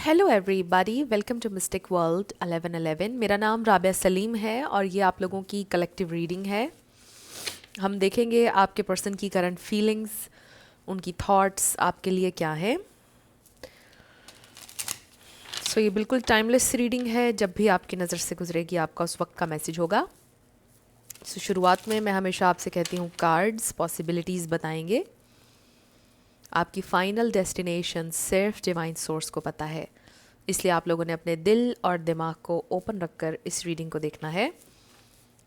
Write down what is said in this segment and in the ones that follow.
Hello everybody, welcome to mystic world 1111। मेरा नाम राबिया सलीम है और ये आप लोगों की कलेक्टिव रीडिंग है। हम देखेंगे आपके पर्सन की करंट फीलिंग्स, उनकी थॉट्स आपके लिए क्या है। ये बिल्कुल टाइमलेस रीडिंग है, जब भी आपकी नज़र से गुजरेगी आपका उस वक्त का मैसेज होगा। शुरुआत में मैं हमेशा आपसे कहती हूँ कार्ड्स पॉसिबिलिटीज़ बताएंगे। आपकी फाइनल डेस्टिनेशन सिर्फ डिवाइन सोर्स को पता है, इसलिए आप लोगों ने अपने दिल और दिमाग को ओपन रखकर इस रीडिंग को देखना है।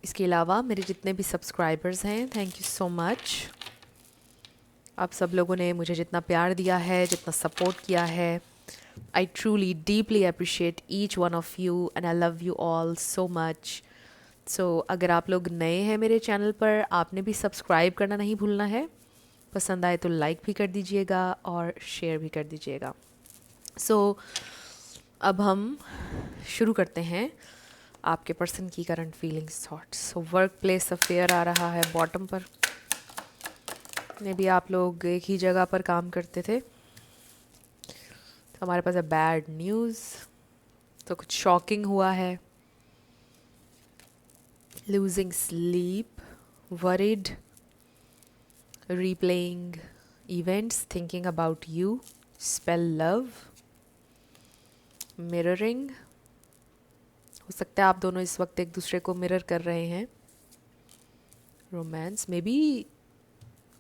इसके अलावा मेरे जितने भी सब्सक्राइबर्स हैं, थैंक यू सो मच। आप सब लोगों ने मुझे जितना प्यार दिया है, जितना सपोर्ट किया है, I truly deeply appreciate each one of you and I love you all so much. अगर आप लोग नए हैं मेरे चैनल पर, आपने भी सब्सक्राइब करना नहीं भूलना है। पसंद आए तो लाइक भी कर दीजिएगा और शेयर भी कर दीजिएगा। अब हम शुरू करते हैं आपके पर्सन की current feelings thoughts. Work place affair आ रहा है बॉटम पर। मे बी आप लोग एक ही जगह पर काम करते थे, तो हमारे पास है बैड न्यूज़। तो कुछ शॉकिंग हुआ है, losing sleep, worried, replaying events, thinking about you, spell love, mirroring। हो सकता है आप दोनों इस वक्त एक दूसरे को मिरर कर रहे हैं। रोमांस, मे बी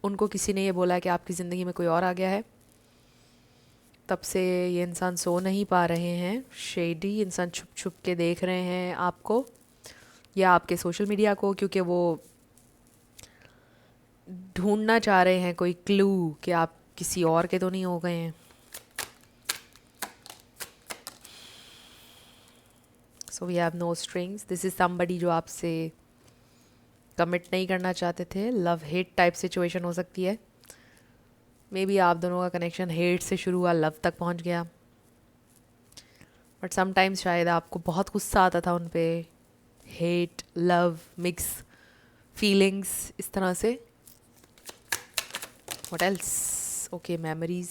उनको किसी ने ये बोला कि आपकी ज़िंदगी में कोई और आ गया है, तब से ये इंसान सो नहीं पा रहे हैं। शेडी इंसान छुप छुप के देख रहे हैं आपको या आपके सोशल मीडिया को, क्योंकि वो ढूंढना चाह रहे हैं कोई क्लू कि आप किसी और के तो नहीं हो गए हैं। So we have no strings. This is somebody जो आपसे कमिट नहीं करना चाहते थे। लव हेट टाइप सिचुएशन हो सकती है। मे बी आप दोनों का कनेक्शन हेट से शुरू हुआ, लव तक पहुंच गया, बट समटाइम्स शायद आपको बहुत गुस्सा आता था उन पे। हेट लव मिक्स फीलिंग्स इस तरह से। What else? Okay, memories,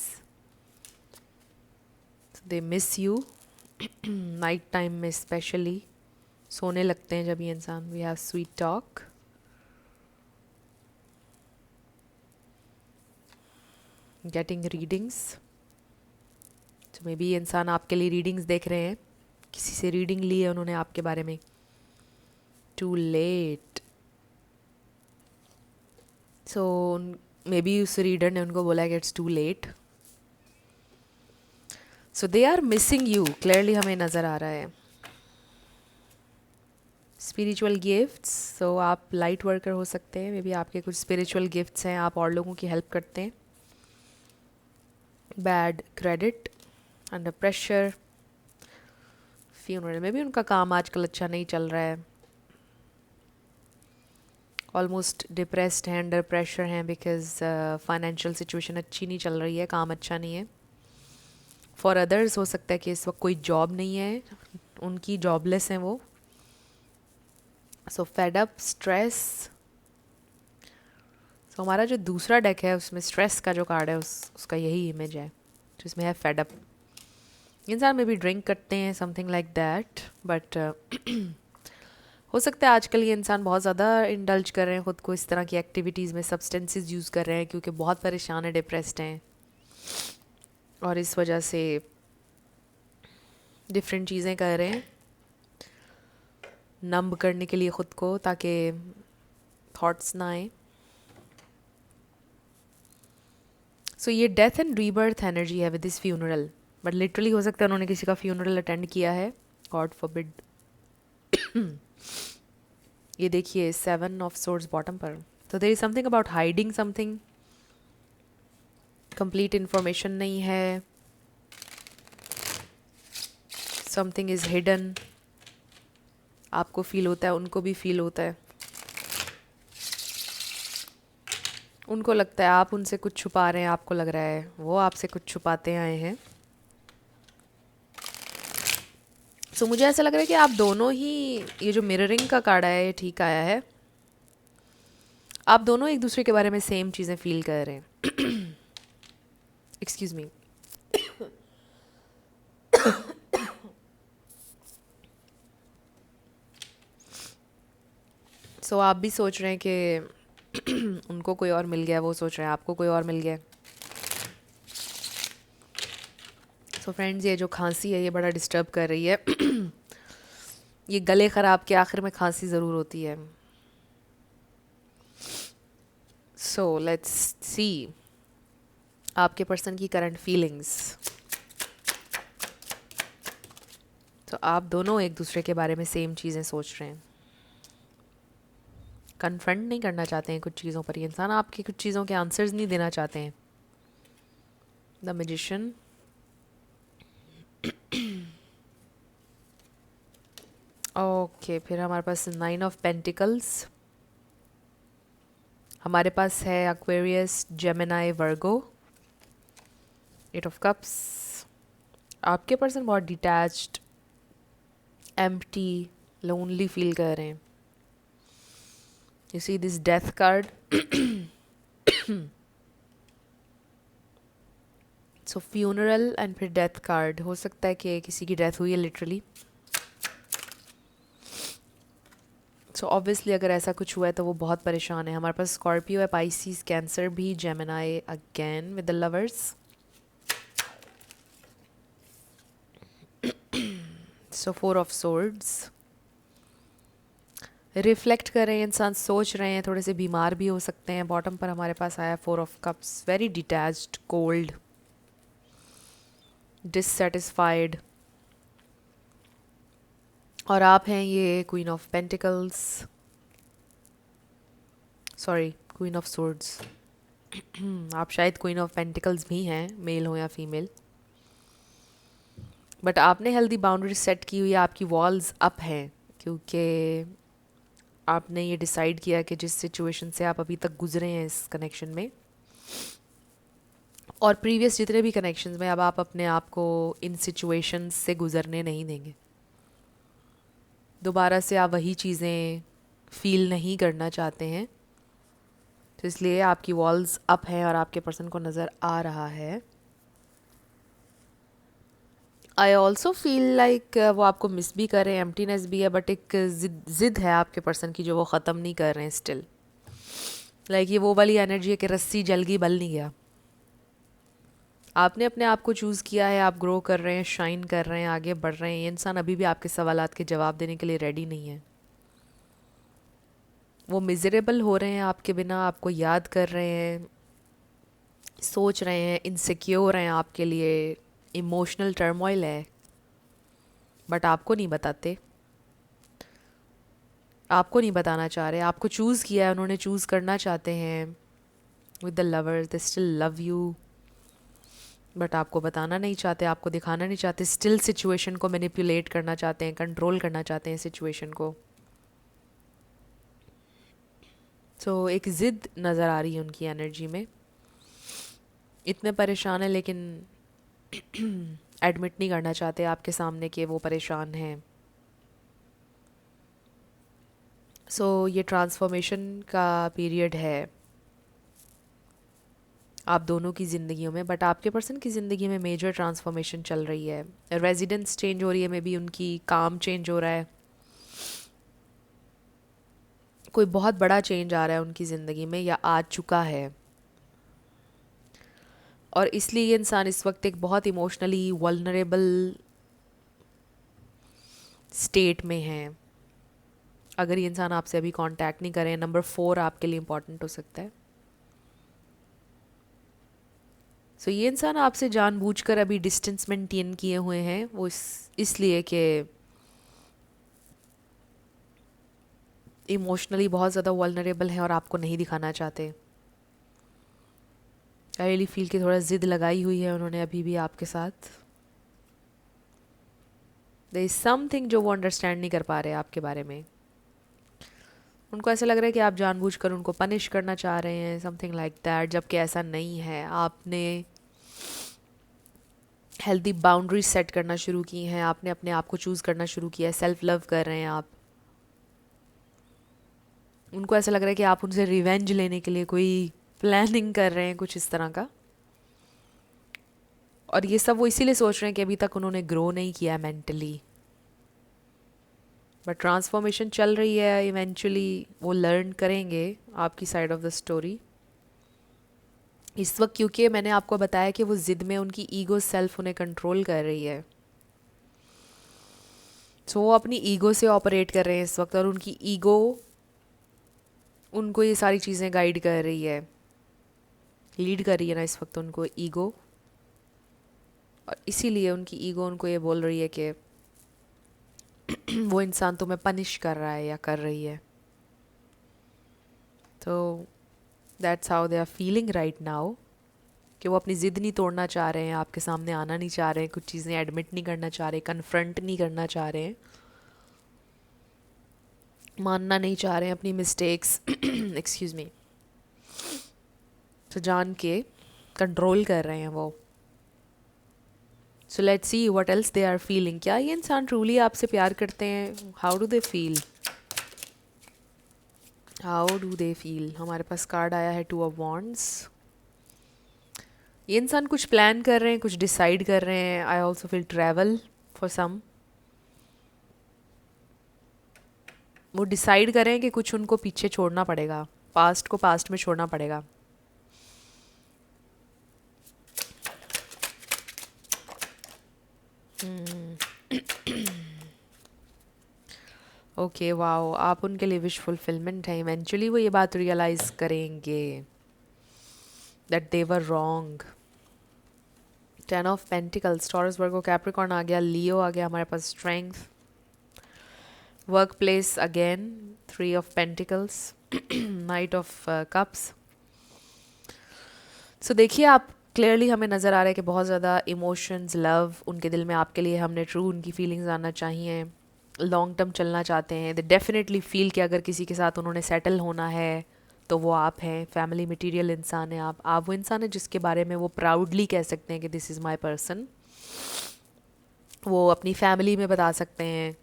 they miss you. Night time में स्पेशली सोने लगते हैं जब ये इंसान। We have sweet talk, getting readings. तो मे बी ये इंसान आपके लिए रीडिंग्स देख रहे हैं, किसी से रीडिंग ली है उन्होंने आपके बारे में। Too late. मे बी उस रीडर ने उनको बोला कि it's too late. So they are missing you, clearly हमें नज़र आ रहा है। स्पिरिचुअल गिफ्ट्स, तो आप लाइट वर्कर हो सकते हैं। मे बी आपके कुछ स्पिरिचुअल गिफ्ट्स हैं, आप और लोगों की हेल्प करते हैं। Bad credit, under pressure, funeral में भी उनका काम आजकल अच्छा नहीं चल रहा है। ऑलमोस्ट डिप्रेस्ड हैं, अंडर प्रेशर हैं, बिकॉज फाइनेंशियल सिचुएशन अच्छी नहीं चल रही है, काम अच्छा नहीं है। फॉर अदर्स हो सकता है कि इस वक्त कोई जॉब नहीं है, उनकी जॉबलेस हैं वो। So fed up, stress. So हमारा जो दूसरा डेक है उसमें स्ट्रेस का जो कार्ड है उसका यही इमेज है, जिसमें है फेड अप। इंसान में भी ड्रिंक करते हैं, समथिंग लाइक दैट, बट हो सकता है आजकल ये इंसान बहुत ज़्यादा इंडल्ज कर रहे हैं ख़ुद को इस तरह की एक्टिविटीज़ में, सब्सटेंसेस यूज़ कर रहे हैं क्योंकि बहुत परेशान है, डिप्रेस्ड हैं, और इस वजह से डिफरेंट चीज़ें कर रहे हैं नंब करने के लिए ख़ुद को, ताकि थॉट्स ना आए। ये डेथ एंड रीबर्थ एनर्जी है with this funeral, but literally हो सकता है उन्होंने किसी का फ्यूनरल अटेंड किया है, गॉड फॉरबिड। ये देखिए 7 ऑफ सोर्ड्स बॉटम पर। तो there is something about hiding something, complete information नहीं है, समथिंग इज हिडन। आपको फील होता है, उनको भी फील होता है। उनको लगता है आप उनसे कुछ छुपा रहे हैं, आपको लग रहा है वो आपसे कुछ छुपाते आए हैं। मुझे ऐसा लग रहा है कि आप दोनों ही, ये जो मिररिंग का कार्ड आया है ये ठीक आया है, आप दोनों एक दूसरे के बारे में सेम चीज़ें फील कर रहे हैं। Excuse me. सो आप भी सोच रहे हैं कि उनको कोई और मिल गया, वो सोच रहे हैं आपको कोई और मिल गया। सो फ्रेंड्स, ये जो खांसी है ये बड़ा डिस्टर्ब कर रही है। ये गले ख़राब के आखिर में खांसी ज़रूर होती है। सो लेट्स सी आपके पर्सन की करंट फीलिंग्स। तो आप दोनों एक दूसरे के बारे में सेम चीज़ें सोच रहे हैं, कन्फ्रंट नहीं करना चाहते हैं कुछ चीज़ों पर। ये इंसान आपकी कुछ चीज़ों के आंसर्स नहीं देना चाहते हैं। द मैजिशियन, ओके, फिर हमारे पास 9 ऑफ पेंटिकल्स, हमारे पास है Aquarius, Gemini, Virgo, 8 of cups. आपके पर्सन बहुत डिटैच्ड, एम्प्टी, लोनली फील कर रहे हैं। You see this death card. So funeral and फिर डेथ कार्ड, हो सकता है कि किसी की डेथ हुई है लिटरली। सो ऑब्वियसली अगर ऐसा कुछ हुआ है तो वो बहुत परेशान है। हमारे पास स्कॉर्पियो है, पाइसिस, कैंसर भी, Gemini again with the lovers. So 4 of swords, reflect कर रहे हैं इंसान, सोच रहे हैं, थोड़े से बीमार भी हो सकते हैं। बॉटम पर हमारे पास आया 4 of cups, very detached, cold, dissatisfied. और आप हैं ये queen of pentacles, sorry queen of swords. आप शायद क्वीन ऑफ पेंटिकल्स भी हैं, मेल हो या फीमेल। बट आपने हेल्दी बाउंड्री सेट की हुई है, आपकी वॉल्स अप हैं, क्योंकि आपने ये डिसाइड किया कि जिस सिचुएशन से आप अभी तक गुजरे हैं इस कनेक्शन में और प्रीवियस जितने भी कनेक्शंस में, अब आप अपने आप को इन सिचुएशंस से गुजरने नहीं देंगे। दोबारा से आप वही चीज़ें फील नहीं करना चाहते हैं, तो इसलिए आपकी वॉल्स अप हैं और आपके पर्सन को नज़र आ रहा है। आई ऑल्सो फील लाइक वो आपको मिस भी कर रहे हैं, एम्प्टीनेस भी है, बट एक जिद है आपके पर्सन की जो वो ख़त्म नहीं कर रहे हैं स्टिल। लाइक ये वो वाली एनर्जी है कि रस्सी जल गई बल नहीं गया। आपने अपने आप को चूज़ किया है, आप ग्रो कर रहे हैं, शाइन कर रहे हैं, आगे बढ़ रहे हैं। ये इंसान अभी भी आपके सवालात के जवाब देने के लिए रेडी नहीं है। वो मिजरेबल हो रहे हैं आपके बिना, आपको याद कर रहे हैं, सोच रहे हैं, इनसिक्योर हैं आपके लिए, इमोशनल टर्मोइल है, बट आपको नहीं बताते, आपको नहीं बताना चाह रहे। आपको चूज़ किया है, उन्होंने चूज़ करना चाहते हैं with the lovers, they still love you, but आपको बताना नहीं चाहते, आपको दिखाना नहीं चाहते, स्टिल सिचुएशन को मैनिपुलेट करना चाहते हैं, कंट्रोल करना चाहते हैं सिचुएशन को। तो एक ज़िद नज़र आ रही है उनकी एनर्जी में। इतने परेशान है लेकिन एडमिट नहीं करना चाहते आपके सामने कि वो परेशान हैं। सो ये ट्रांसफॉर्मेशन का पीरियड है आप दोनों की ज़िंदगियों में, बट आपके पर्सन की ज़िंदगी में मेजर ट्रांसफॉर्मेशन चल रही है। रेजिडेंस चेंज हो रही है, मे बी उनकी काम चेंज हो रहा है, कोई बहुत बड़ा चेंज आ रहा है उनकी ज़िंदगी में या आ चुका है। और इसलिए ये इंसान इस वक्त एक बहुत इमोशनली वल्नरेबल स्टेट में है। अगर ये इंसान आपसे अभी कांटेक्ट नहीं करें, नंबर 4 आपके लिए इम्पॉर्टेंट हो सकता है। सो ये इंसान आपसे जानबूझकर अभी डिस्टेंस मेंटेन किए हुए हैं, वो इसलिए कि इमोशनली बहुत ज़्यादा वल्नरेबल हैं और आपको नहीं दिखाना चाहते। आई रियली फील कि थोड़ा ज़िद लगाई हुई है उन्होंने अभी भी आपके साथ। देयर इज़ समथिंग जो वो अंडरस्टैंड नहीं कर पा रहे आपके बारे में। उनको ऐसा लग रहा है कि आप जानबूझकर उनको पनिश करना चाह रहे हैं, समथिंग लाइक दैट, जबकि ऐसा नहीं है। आपने हेल्दी बाउंड्रीज सेट करना शुरू की हैं, आपने अपने आप को चूज़ करना शुरू किया है, सेल्फ लव कर रहे हैं आप। उनको ऐसा लग रहा है कि आप उनसे रिवेंज लेने के लिए कोई प्लानिंग कर रहे हैं, कुछ इस तरह का। और ये सब वो इसीलिए सोच रहे हैं कि अभी तक उन्होंने ग्रो नहीं किया है मेंटली, बट ट्रांसफॉर्मेशन चल रही है, इवेंचुअली वो लर्न करेंगे आपकी साइड ऑफ द स्टोरी। इस वक्त क्योंकि मैंने आपको बताया कि वो ज़िद में उनकी ईगो सेल्फ उन्हें कंट्रोल कर रही है, सो वो अपनी ईगो से ऑपरेट कर रहे हैं इस वक्त, और उनकी ईगो उनको ये सारी चीज़ें गाइड कर रही है, लीड कर रही है ना इस वक्त उनको ईगो। और इसीलिए उनकी ईगो उनको ये बोल रही है कि वो इंसान तुम्हें पनिश कर रहा है या कर रही है। तो that's how they are feeling right now, कि वो अपनी ज़िद नहीं तोड़ना चाह रहे हैं, आपके सामने आना नहीं चाह रहे हैं, कुछ चीज़ें एडमिट नहीं करना चाह रहे, कन्फ्रंट नहीं करना चाह रहे हैं, मानना नहीं चाह रहे हैं अपनी मिस्टेक्स एक्सक्यूज़ मी। तो जान के कंट्रोल कर रहे हैं वो। So let's see what else they are feeling. क्या ये इंसान ट्रूली आपसे प्यार करते हैं? How do they feel, how do they feel? हमारे पास कार्ड आया है 2 ऑफ वॉन्ड्स। ये इंसान कुछ प्लान कर रहे हैं, कुछ डिसाइड कर रहे हैं। I also feel travel for some. वो डिसाइड कर रहे हैं कि कुछ उनको पीछे छोड़ना पड़ेगा, पास्ट को पास्ट में छोड़ना पड़ेगा। ओके वाओ, आप उनके लिए विश फुलफिलमेंट है। इवेंचुअली वो ये बात रियलाइज करेंगे that they were wrong. 10 of pentacles, Taurus, Virgo, Capricorn आ गया, लियो आ गया, हमारे पास strength, work place again, 3 of pentacles, knight of cups. So देखिए, आप क्लियरली हमें नज़र आ रहा है कि बहुत ज़्यादा इमोशंस, लव उनके दिल में आपके लिए, हमने ट्रू उनकी फीलिंग्स आना चाहिए, लॉन्ग टर्म चलना चाहते हैं। दे डेफिनेटली फील कि अगर किसी के साथ उन्होंने सेटल होना है तो वो आप हैं। फैमिली मटेरियल इंसान है आप वो इंसान है जिसके बारे में वो प्राउडली कह सकते हैं कि दिस इज़ माई पर्सन। वो अपनी फैमिली में बता सकते हैं।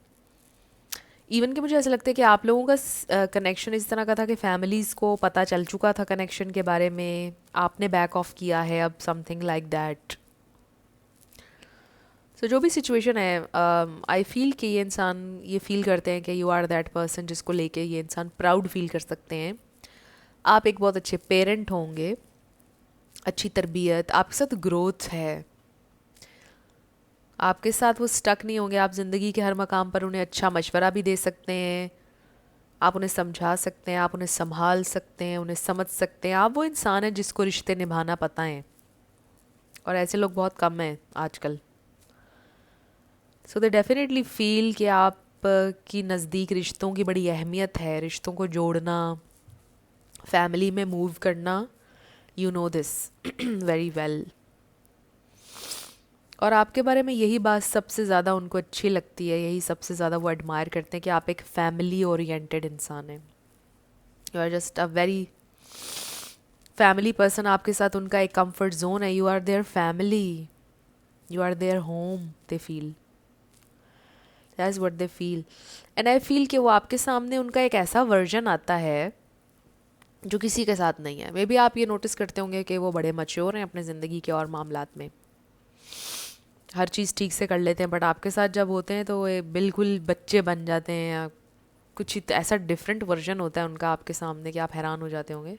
इवन कि मुझे ऐसा लगता है कि आप लोगों का कनेक्शन इस तरह का था कि फैमिलीज़ को पता चल चुका था कनेक्शन के बारे में, आपने बैक ऑफ किया है अब, समथिंग लाइक दैट। सो जो भी सिचुएशन है, आई फील कि ये इंसान ये फील करते हैं कि यू आर दैट पर्सन जिसको लेके ये इंसान प्राउड फील कर सकते हैं। आप एक बहुत अच्छे पेरेंट होंगे, अच्छी तरबियत, आपके साथ ग्रोथ है, आपके साथ वो स्टक नहीं होंगे। आप ज़िंदगी के हर मकाम पर उन्हें अच्छा मशवरा भी दे सकते हैं, आप उन्हें समझा सकते हैं, आप उन्हें संभाल सकते हैं, उन्हें समझ सकते हैं। आप वो इंसान हैं जिसको रिश्ते निभाना पता है, और ऐसे लोग बहुत कम हैं आजकल। सो दे डेफिनेटली फील कि आप की नज़दीक रिश्तों की बड़ी अहमियत है, रिश्तों को जोड़ना, फैमिली में मूव करना, you know this very well. और आपके बारे में यही बात सबसे ज़्यादा उनको अच्छी लगती है, यही सबसे ज़्यादा वो एडमायर करते हैं कि आप एक फैमिली ओरिएंटेड इंसान हैं। You are just a very family person. आपके साथ उनका एक कंफर्ट जोन है, you are their family, you are their home, they feel, that's what they feel. And I feel कि वो आपके सामने उनका एक ऐसा वर्जन आता है जो किसी के साथ नहीं है। मे बी आप ये नोटिस करते होंगे कि वो बड़े मैच्योर हैं अपने ज़िंदगी के और मामलात में, हर चीज़ ठीक से कर लेते हैं, बट आपके साथ जब होते हैं तो वो बिल्कुल बच्चे बन जाते हैं, या कुछ ऐसा डिफरेंट वर्जन होता है उनका आपके सामने कि आप हैरान हो जाते होंगे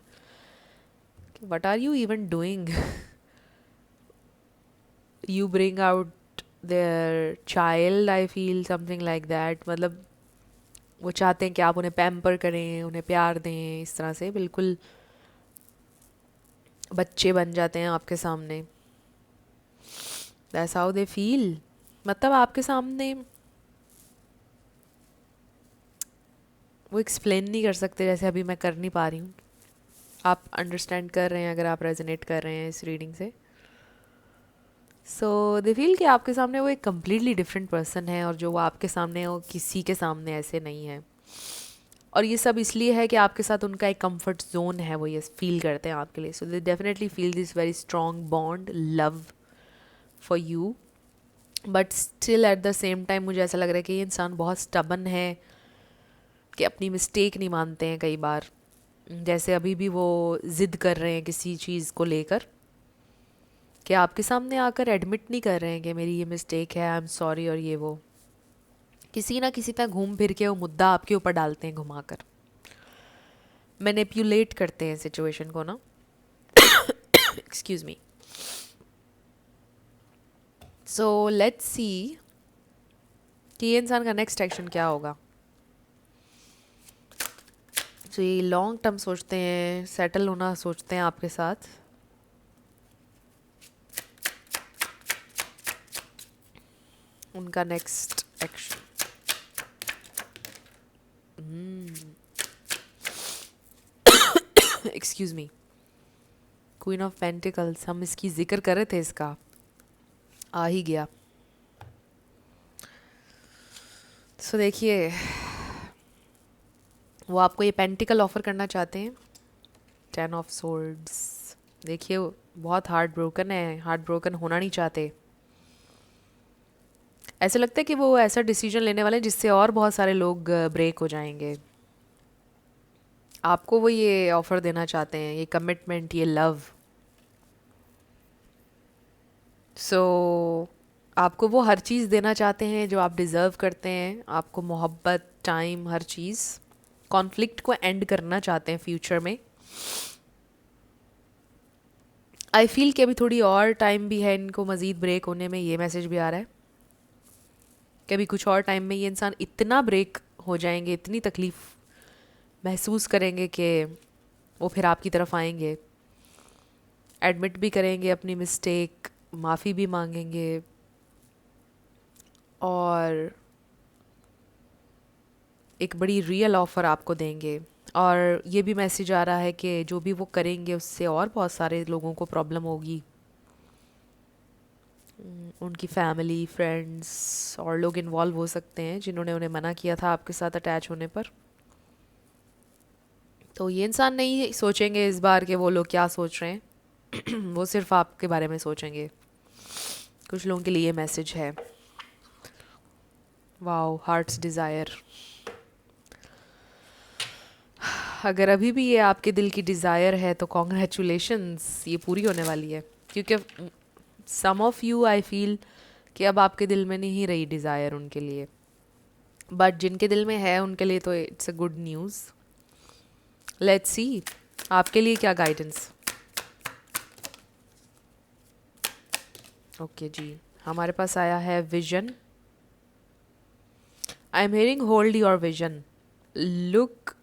कि what are you even doing. You bring out their child, I feel something like that. मतलब वो चाहते हैं कि आप उन्हें पैम्पर करें, उन्हें प्यार दें, इस तरह से बिल्कुल बच्चे बन जाते हैं आपके सामने। That's how they feel. मतलब आपके सामने वो एक्सप्लेन नहीं कर सकते जैसे अभी मैं कर नहीं पा रही हूँ। आप अंडरस्टैंड कर रहे हैं अगर आप रेजोनेट कर रहे हैं इस रीडिंग से। सो दे फील कि आपके सामने वो एक कम्प्लीटली डिफरेंट पर्सन है, और जो वो आपके सामने है वो किसी के सामने ऐसे नहीं है। और ये सब इसलिए है कि आपके साथ उनका एक कंफर्ट जोन है, वो ये फील करते हैं आपके लिए। So they definitely feel this very strong bond, love for you. But still at the same time मुझे ऐसा लग रहा है कि ये इंसान बहुत स्टबन है, कि अपनी मिस्टेक नहीं मानते हैं कई बार। जैसे अभी भी वो ज़िद कर रहे हैं किसी चीज़ को लेकर, कि आपके सामने आकर एडमिट नहीं कर रहे हैं कि मेरी ये मिस्टेक है, आई एम सॉरी और ये वो। किसी ना किसी तरह घूम फिर के वो मुद्दा आपके ऊपर डालते हैं, घुमाकर मैनिपुलेट करते हैं सिचुएशन को ना। Excuse me. सो लेट्स सी कि ये इंसान का नेक्स्ट एक्शन क्या होगा। तो ये लॉन्ग टर्म सोचते हैं, सेटल होना सोचते हैं आपके साथ। उनका next action, excuse me, queen of pentacles, हम इसकी जिक्र कर रहे थे, इसका आ ही गया। सो देखिए, वो आपको ये पेंटिकल ऑफर करना चाहते हैं, 10 ऑफ सोर्ड्स। देखिए बहुत हार्ट ब्रोकन है, हार्ट ब्रोकन होना नहीं चाहते। ऐसे लगता है कि वो ऐसा डिसीजन लेने वाले हैं जिससे और बहुत सारे लोग ब्रेक हो जाएंगे। आपको वो ये ऑफर देना चाहते हैं, ये कमिटमेंट, ये लव। सो आपको वो हर चीज़ देना चाहते हैं जो आप डिज़र्व करते हैं। आपको मोहब्बत, टाइम, हर चीज़। कॉन्फ्लिक्ट को एंड करना चाहते हैं फ्यूचर में। आई फील कि अभी थोड़ी और टाइम भी है इनको मज़ीद ब्रेक होने में, ये मैसेज भी आ रहा है कि अभी कुछ और टाइम में ये इंसान इतना ब्रेक हो जाएंगे, इतनी तकलीफ़ महसूस करेंगे कि वो फिर आपकी तरफ आएंगे, एडमिट भी करेंगे अपनी मिस्टेक, माफ़ी भी मांगेंगे, और एक बड़ी रियल ऑफ़र आपको देंगे। और ये भी मैसेज आ रहा है कि जो भी वो करेंगे उससे और बहुत सारे लोगों को प्रॉब्लम होगी। उनकी फैमिली, फ्रेंड्स और लोग इन्वॉल्व हो सकते हैं जिन्होंने उन्हें मना किया था आपके साथ अटैच होने पर। तो ये इंसान नहीं सोचेंगे इस बार कि वो लोग क्या सोच रहे हैं। वो सिर्फ आपके बारे में सोचेंगे। कुछ लोगों के लिए ये मैसेज है। Wow, hearts desire. अगर अभी भी ये आपके दिल की डिज़ायर है तो कॉन्ग्रेचुलेशंस, ये पूरी होने वाली है। क्योंकि सम ऑफ यू, आई फील कि अब आपके दिल में नहीं रही डिज़ायर उनके लिए, बट जिनके दिल में है उनके लिए तो it's a good news. Let's see आपके लिए क्या गाइडेंस। ओके जी, हमारे पास आया है vision. I am hearing hold your vision, look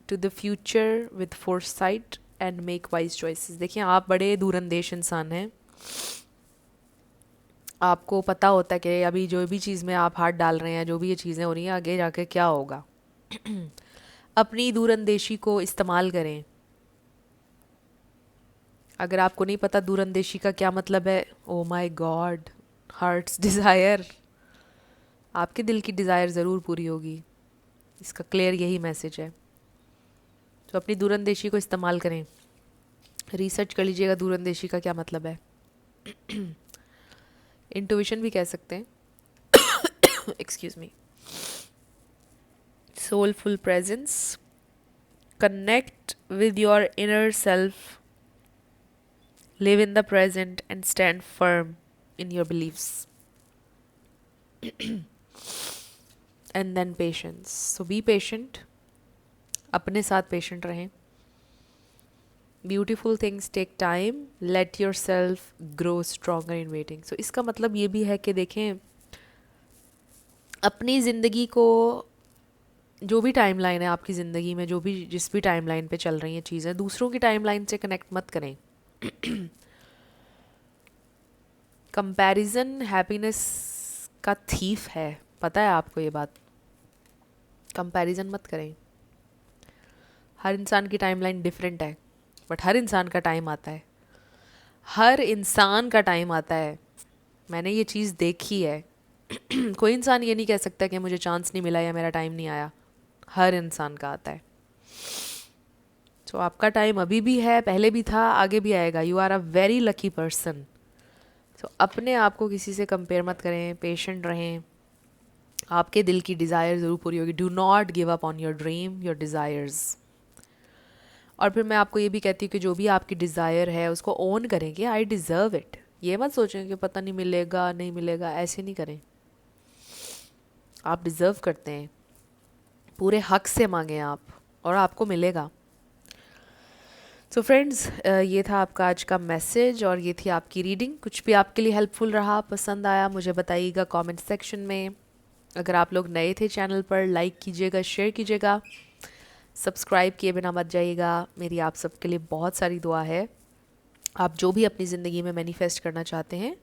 to the future with foresight and make wise choices. देखिए आप बड़े दूरंदेश इंसान हैं। आपको पता होता है कि अभी जो भी चीज़ में आप हाथ डाल रहे हैं, जो भी ये चीज़ें हो रही हैं, आगे जाके क्या होगा। अपनी दूरंदेशी को इस्तेमाल करें। अगर आपको नहीं पता दूरंदेशी का क्या मतलब है, oh my God, hearts desire, आपके दिल की डिज़ायर ज़रूर पूरी होगी। इसका क्लियर यही मैसेज है। तो अपनी दूरंदेशी को इस्तेमाल करें। रिसर्च कर लीजिएगा दूरंदेशी का क्या मतलब है। इंट्यूशन भी कह सकते हैं। Excuse me. Soulful presence, connect with your inner self, live in the present and stand firm in your beliefs. And then patience, so be patient, अपने साथ patient रहें। Beautiful things take time, let yourself grow stronger in waiting. So इसका मतलब ये भी है कि देखें अपनी ज़िंदगी को, जो भी टाइमलाइन है आपकी ज़िंदगी में, जो भी जिस भी टाइमलाइन पे चल रही हैं चीज़ें, दूसरों की टाइमलाइन से कनेक्ट मत करें। कंपैरिजन हैप्पीनेस का थीफ है, पता है आपको ये बात। कंपैरिजन मत करें। हर इंसान की टाइमलाइन डिफरेंट है, बट हर इंसान का टाइम आता है। हर इंसान का टाइम आता है, मैंने ये चीज़ देखी है। कोई इंसान ये नहीं कह सकता कि मुझे चांस नहीं मिला या मेरा टाइम नहीं आया। हर इंसान का आता है। तो आपका टाइम अभी भी है, पहले भी था, आगे भी आएगा। You are a very lucky person. तो अपने आप को किसी से कंपेयर मत करें, पेशेंट रहें। आपके दिल की डिज़ायर ज़रूर पूरी होगी। Do not give up on your dream, your desires. और फिर मैं आपको ये भी कहती हूँ कि जो भी आपकी डिज़ायर है उसको ओन करें कि आई डिज़र्व इट, ये मत सोचें कि पता नहीं मिलेगा नहीं मिलेगा, ऐसे नहीं करें। आप डिज़र्व करते हैं, पूरे हक से मांगें आप, और आपको मिलेगा। सो फ्रेंड्स, ये था आपका आज का मैसेज और ये थी आपकी रीडिंग। कुछ भी आपके लिए हेल्पफुल रहा, पसंद आया, मुझे बताइएगा कमेंट सेक्शन में। अगर आप लोग नए थे चैनल पर, लाइक कीजिएगा, शेयर कीजिएगा, सब्सक्राइब किए बिना मत जाइएगा। मेरी आप सबके लिए बहुत सारी दुआ है। आप जो भी अपनी ज़िंदगी में मैनिफेस्ट करना चाहते हैं,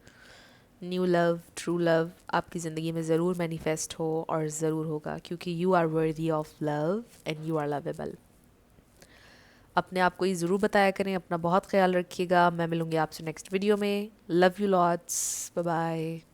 न्यू लव, ट्रू लव, आपकी ज़िंदगी में ज़रूर मैनिफेस्ट हो और ज़रूर होगा, क्योंकि you are worthy of love and you are lovable. अपने आप को ये ज़रूर बताया करें। अपना बहुत ख्याल रखिएगा। मैं मिलूँगी आपसे नेक्स्ट वीडियो में। Love you lots, bye bye.